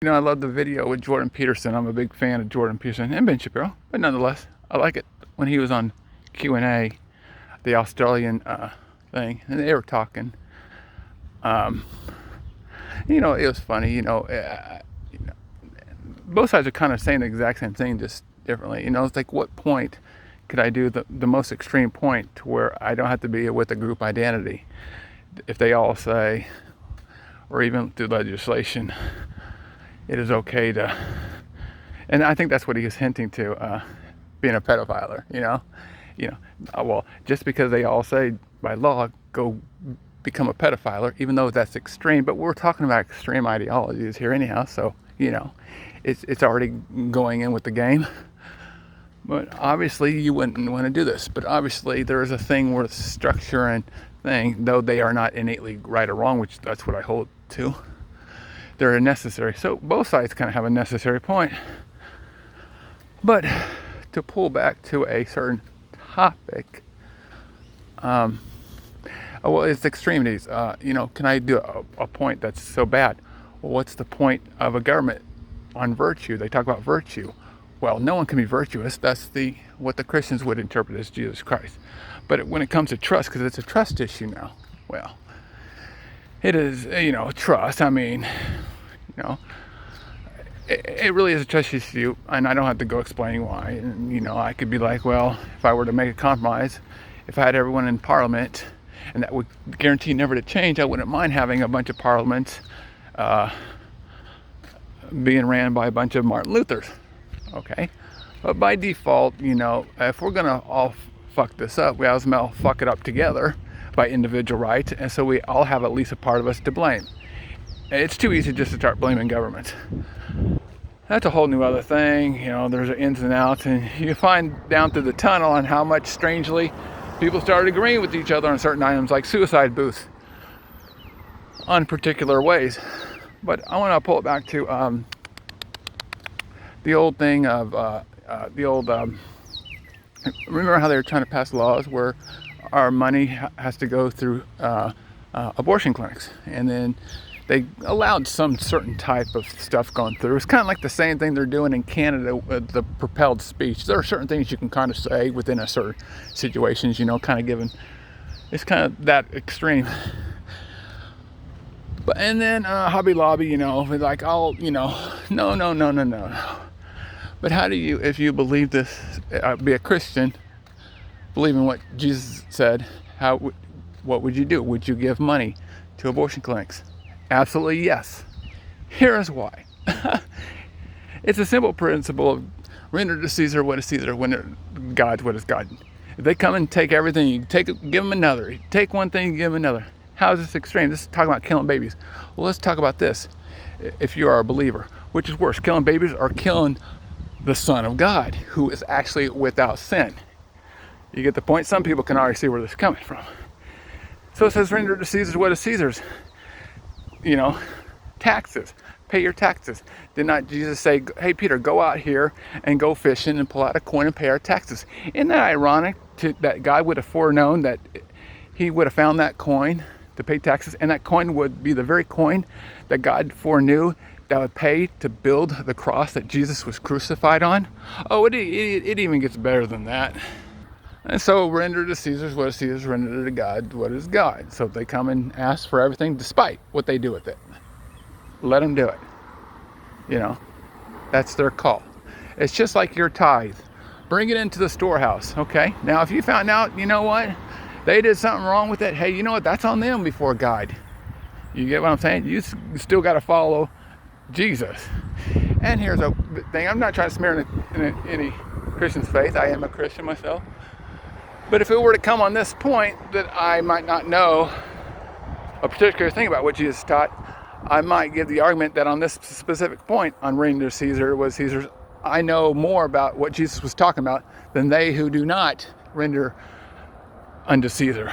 I love the video with Jordan Peterson. I'm a big fan of Jordan Peterson and Ben Shapiro, but nonetheless, I like it when he was on Q&A, the Australian thing, and they were talking. It was funny. Both sides are kind of saying the exact same thing, just differently. It's like, what point could I do the most extreme point to where I don't have to be with a group identity? If they all say, or even through legislation, it is okay to, and I think that's what he is hinting to, being a pedophile. Well, just because they all say by law go become a pedophile, even though that's extreme, but we're talking about extreme ideologies here anyhow. So it's already going in with the game. But obviously you wouldn't want to do this. But obviously there is a thing where structure and thing, though they are not innately right or wrong, which that's what I hold to. They're necessary. So both sides kind of have a necessary point. But to pull back to a certain topic, well, it's extremities. Can I do a point that's so bad? Well, what's the point of a government on virtue? They talk about virtue. Well, no one can be virtuous. That's what the Christians would interpret as Jesus Christ. But when it comes to trust, because it's a trust issue now, well, it is, trust. I mean, it really is a trust issue, and I don't have to go explaining why. And, I could be like, well, if I were to make a compromise, if I had everyone in Parliament, and that would guarantee never to change, I wouldn't mind having a bunch of parliaments being ran by a bunch of Martin Luthers. Okay, but by default, if we're gonna all fuck this up, we as well fuck it up together by individual rights, and so we all have at least a part of us to blame. It's too easy just to start blaming governments. That's a whole new other thing. There's ins and outs, and you find down through the tunnel on how much strangely people started agreeing with each other on certain items, like suicide booths, on particular ways. But I want to pull it back to the old thing of remember how they were trying to pass laws where our money has to go through abortion clinics, and then they allowed some certain type of stuff going through. It's kind of like the same thing they're doing in Canada with the Compelled speech. There are certain things you can kind of say within a certain situations, kind of given. It's kind of that extreme. But and then Hobby Lobby, like, no. But how do you, if you believe this, be a Christian, believe in what Jesus said, what would you do? Would you give money to abortion clinics? Absolutely yes. Here is why. It's a simple principle of render to Caesar what is Caesar, render God what is God. If they come and take everything, you give them another. You take one thing, you give them another. How is this extreme? This is talking about killing babies. Well, let's talk about this. If you are a believer, which is worse, killing babies or killing the Son of God, who is actually without sin? You get the point? Some people can already see where this is coming from. So it says, render to Caesar what is Caesar's. Taxes. Pay your taxes. Did not Jesus say, hey, Peter, go out here and go fishing and pull out a coin and pay our taxes? Isn't that ironic that God would have foreknown that he would have found that coin to pay taxes, and that coin would be the very coin that God foreknew that would pay to build the cross that Jesus was crucified on? Oh, it even gets better than that. And so render to Caesar what is Caesar's, render to God what is God. So they come and ask for everything despite what they do with it. Let them do it. That's their call. It's just like your tithe. Bring it into the storehouse, okay? Now, if you found out, they did something wrong with it, hey, that's on them before God. You get what I'm saying? You still got to follow Jesus. And here's a thing. I'm not trying to smear any Christian's faith. I am a Christian myself. But if it were to come on this point that I might not know a particular thing about what Jesus taught, I might give the argument that on this specific point on render Caesar was Caesar's, I know more about what Jesus was talking about than they who do not render unto Caesar.